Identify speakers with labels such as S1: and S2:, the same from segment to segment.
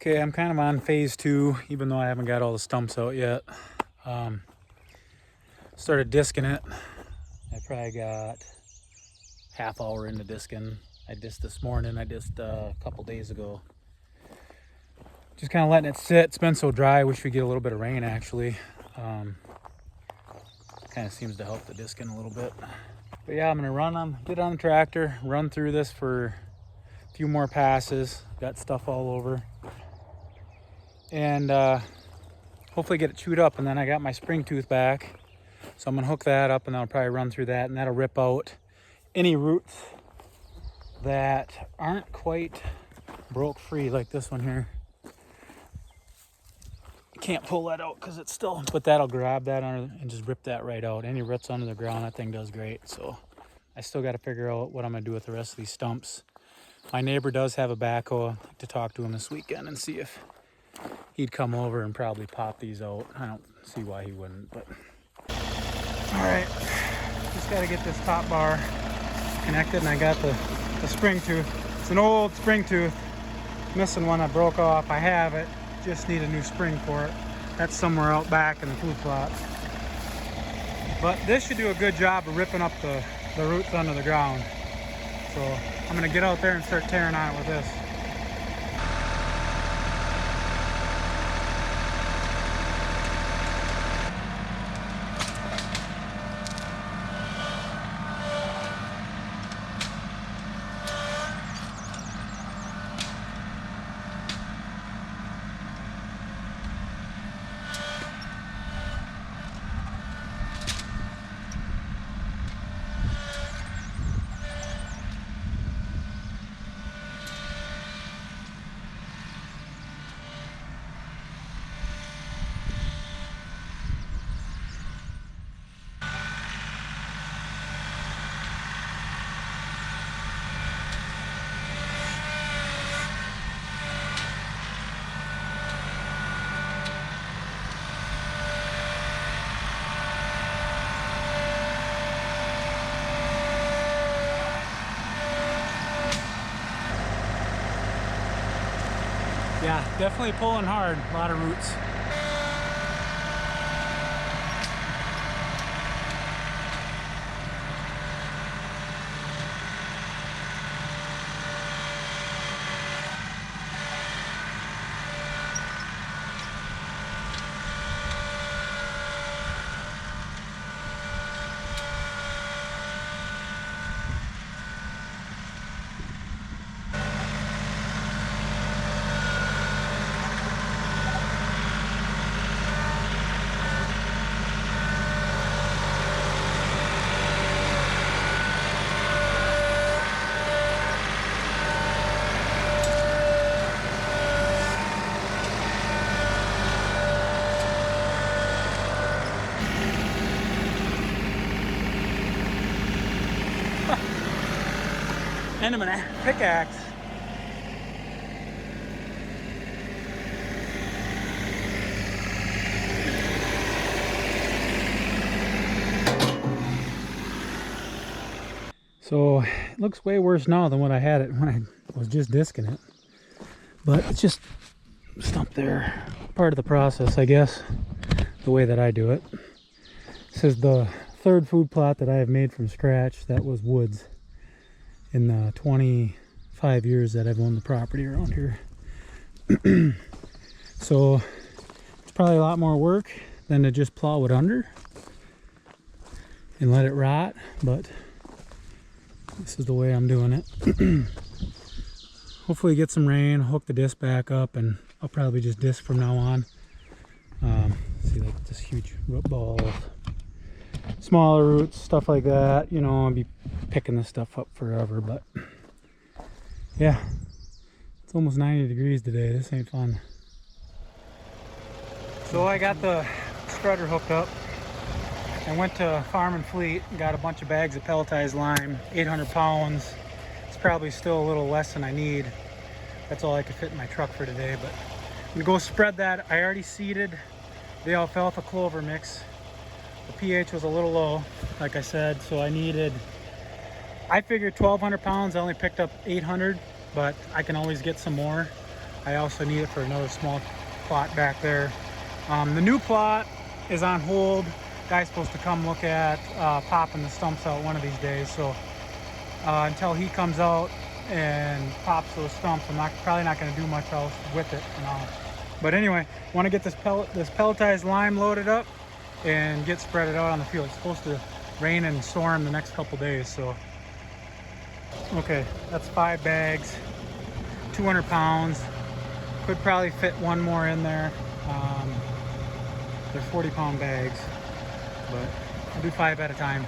S1: Okay, I'm kind of on phase 2, even though I haven't got all the stumps out yet. Started disking it. I probably got half hour into disking. I disced this morning. I disced a couple days ago. Just kind of letting it sit. It's been so dry. I wish we'd get a little bit of rain actually. Kind of seems to help the disking a little bit. But yeah, I'm gonna get on the tractor, run through this for a few more passes. Got stuff all over. And hopefully get it chewed up. And then I got my spring tooth back. So I'm gonna hook that up and I'll probably run through that, and that'll rip out any roots that aren't quite broke free, like this one here. Can't pull that out because it's still, but that'll grab that under and just rip that right out. Any roots under the ground, that thing does great. So I still got to figure out what I'm gonna do with the rest of these stumps. My neighbor does have a backhoe. I'd like to talk to him this weekend and see if he'd come over and probably pop these out. I don't see why he wouldn't, but all right, just got to get this top bar connected, and I got the spring tooth. It's an old spring tooth, missing one I broke off. I have it, just need a new spring for it. That's somewhere out back in the food plot. But this should do a good job of ripping up the roots under the ground. So I'm gonna get out there and start tearing on it with this. Yeah, definitely pulling hard, a lot of roots. And I'm gonna pickaxe. So it looks way worse now than what I had it when I was just disking it. But it's just stump there. Part of the process, I guess, the way that I do it. This is the third food plot that I have made from scratch that was woods in the 25 years that I've owned the property around here. So it's probably a lot more work than to just plow it under and let it rot, but this is the way I'm doing it. Hopefully get some rain, hook the disc back up, and I'll probably just disc from now on. See, like this huge root ball, smaller roots, stuff like that. You know, I'll be picking this stuff up forever, but yeah, it's almost 90 degrees today. This ain't fun. So I got the spreader hooked up and went to Farm and Fleet and got a bunch of bags of pelletized lime, 800 pounds. It's probably still a little less than I need. That's all I could fit in my truck for today, but I'm gonna go spread that. I already seeded the alfalfa clover mix. The pH was a little low, like I said, so I figured 1,200 pounds. I only picked up 800, but I can always get some more. I also need it for another small plot back there. The new plot is on hold. Guy's supposed to come look at popping the stumps out one of these days. So until he comes out and pops those stumps, I'm probably not going to do much else with it for now. But anyway, want to get this pelletized lime loaded up and get spread it out on the field. It's supposed to rain and storm the next couple days. So okay, that's 5 bags, 200 pounds. Could probably fit one more in there. They're 40-pound bags, but I'll do 5 at a time.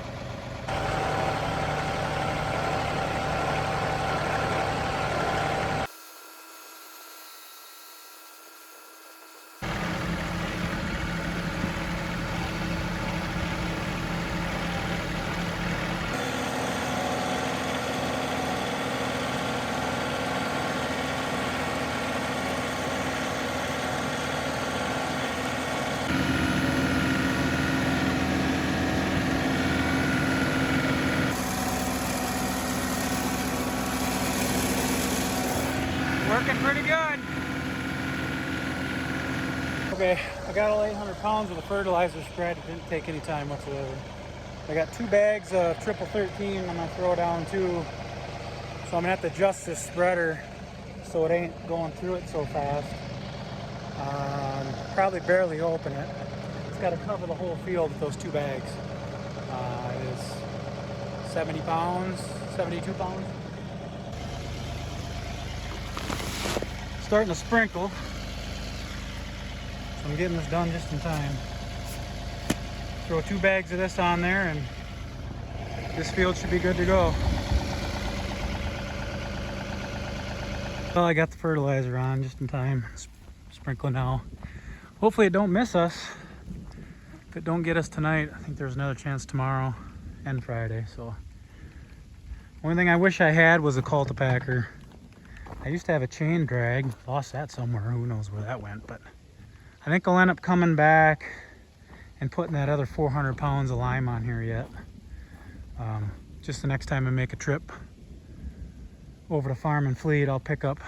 S1: Working pretty good. Okay, I got all 800 pounds of the fertilizer spread. It didn't take any time whatsoever. I got 2 bags of triple 13 I'm gonna throw down too. So I'm gonna have to adjust this spreader so it ain't going through it so fast. Probably barely open it. It's got to cover the whole field with those 2 bags. It is 70 pounds, 72 pounds. Starting to sprinkle, so I'm getting this done just in time. Throw 2 bags of this on there and this field should be good to go. Well, I got the fertilizer on just in time. Sprinkling now. Hopefully it don't miss us. If it don't get us tonight, I think there's another chance tomorrow and Friday. So only thing I wish I had was a cultipacker. I used to have a chain drag, lost that somewhere, who knows where that went, but I think I'll end up coming back and putting that other 400 pounds of lime on here yet. Just the next time I make a trip over to Farm and Fleet, I'll pick up,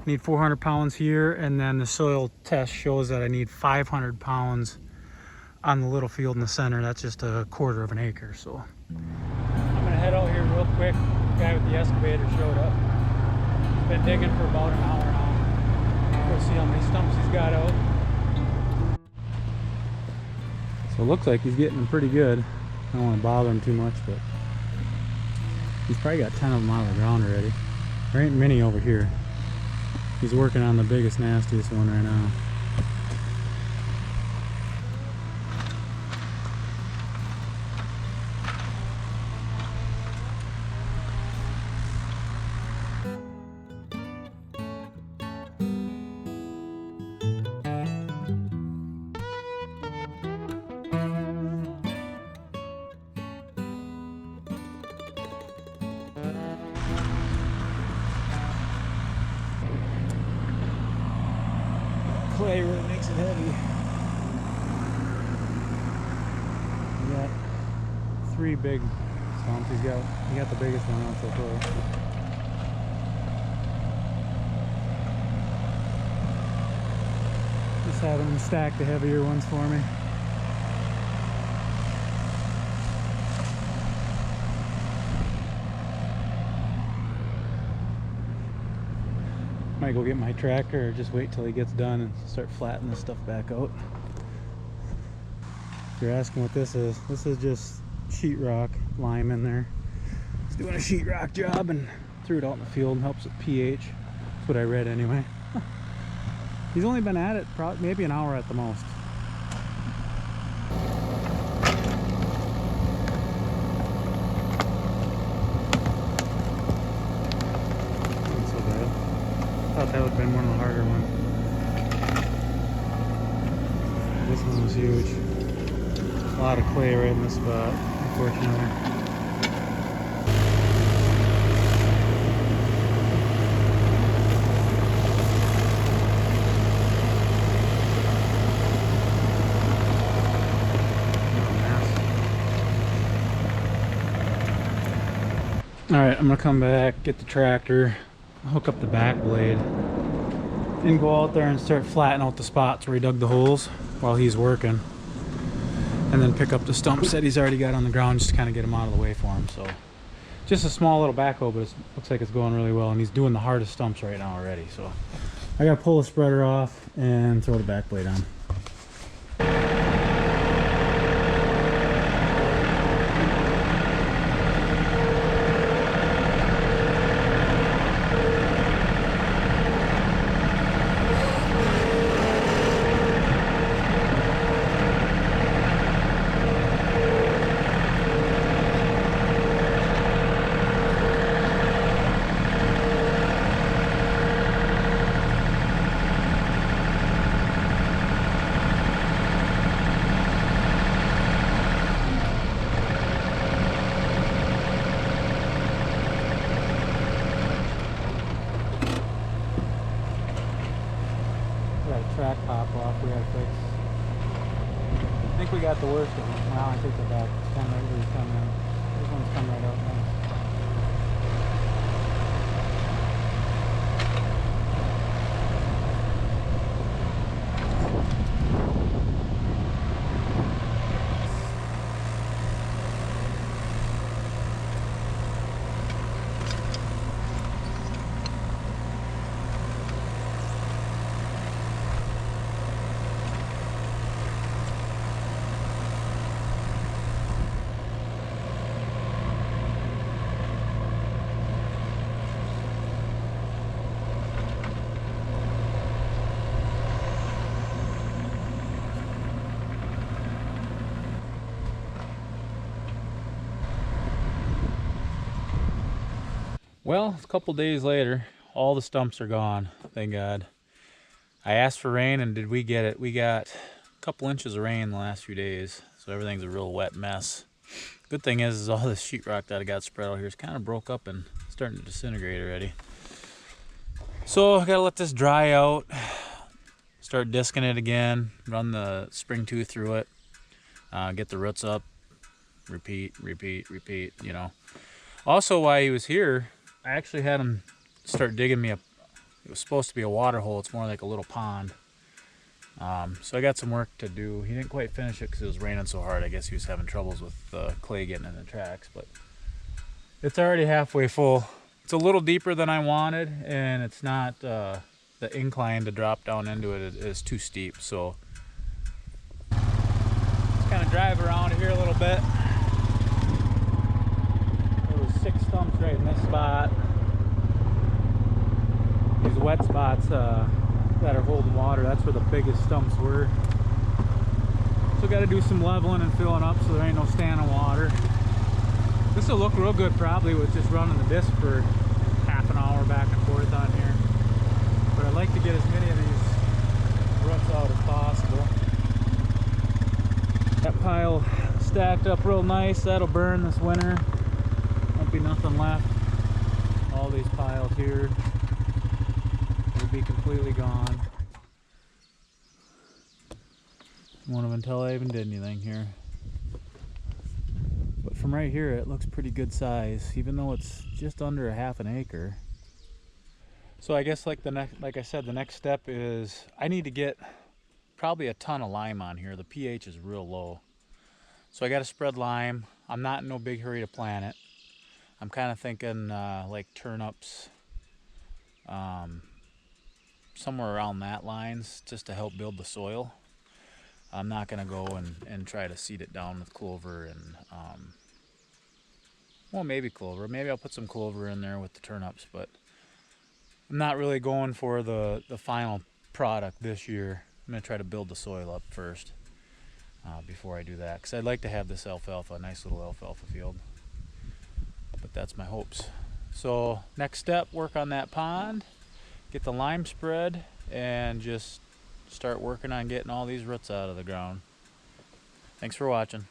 S1: need 400 pounds here, and then the soil test shows that I need 500 pounds on the little field in the center. That's just a 1/4 of an acre, so. I'm gonna head out here real quick. The guy with the excavator showed up. Been digging for about an hour now. Go see how many stumps he's got out. So it looks like he's getting them pretty good. I don't want to bother him too much, but he's probably got 10 of them out of the ground already. There ain't many over here. He's working on the biggest, nastiest one right now. Clay really makes it heavy. We got 3 big stumps. He got the biggest one out so far. Just having him stack the heavier ones for me. Might go get my tractor or just wait till he gets done and start flattening this stuff back out. If you're asking what this is just sheetrock lime in there. It's doing a sheetrock job and threw it out in the field and helps with pH. That's what I read anyway. He's only been at it maybe an hour at the most. I thought that would have been one of the harder ones. This one was huge. A lot of clay right in this spot, unfortunately. All right, I'm gonna come back, get the tractor, hook up the back blade. and go out there and start flattening out the spots where he dug the holes while he's working. And then pick up the stumps that he's already got on the ground just to kind of get them out of the way for him. So just a small little backhoe, but it looks like it's going really well. And he's doing the hardest stumps right now already. So I gotta pull the spreader off and throw the back blade on. Track pop off we gotta fix. I think we got the worst of it. Now I take it back. It's coming right where he's coming out. This one's coming right out now. Well, a couple days later, all the stumps are gone, thank God. I asked for rain, and did we get it? We got a couple inches of rain the last few days, so everything's a real wet mess. Good thing is all this sheetrock that I got spread out here is kind of broke up and starting to disintegrate already. So I gotta let this dry out, start disking it again, run the spring tooth through it, get the roots up, repeat, you know. Also, while he was here, I actually had him start digging me it was supposed to be a water hole. It's more like a little pond. So I got some work to do. He didn't quite finish it because it was raining so hard. I guess he was having troubles with clay getting in the tracks, but it's already halfway full. It's a little deeper than I wanted, and it's not, the incline to drop down into it is too steep. So let's kind of drive around here a little bit. 6 stumps right in this spot. These wet spots that are holding water, that's where the biggest stumps were. So got to do some leveling and filling up so there ain't no standing water. This will look real good probably with just running the disc for half an hour back and forth on here. But I'd like to get as many of these roots out as possible. That pile stacked up real nice. That'll burn this winter. Won't be nothing left. All these piles here will be completely gone. Won't even tell I even did anything here. But from right here it looks pretty good size, even though it's just under a half an acre. So I guess like I said, the next step is I need to get probably a ton of lime on here. The pH is real low. So I got to spread lime. I'm not in no big hurry to plant it. I'm kind of thinking like turnips, somewhere around that lines, just to help build the soil. I'm not going to go and try to seed it down with clover and, well, maybe clover. Maybe I'll put some clover in there with the turnips, but I'm not really going for the final product this year. I'm going to try to build the soil up first before I do that, because I'd like to have this alfalfa, a nice little alfalfa field. But that's my hopes. So next step, work on that pond, get the lime spread, and just start working on getting all these roots out of the ground. Thanks for watching.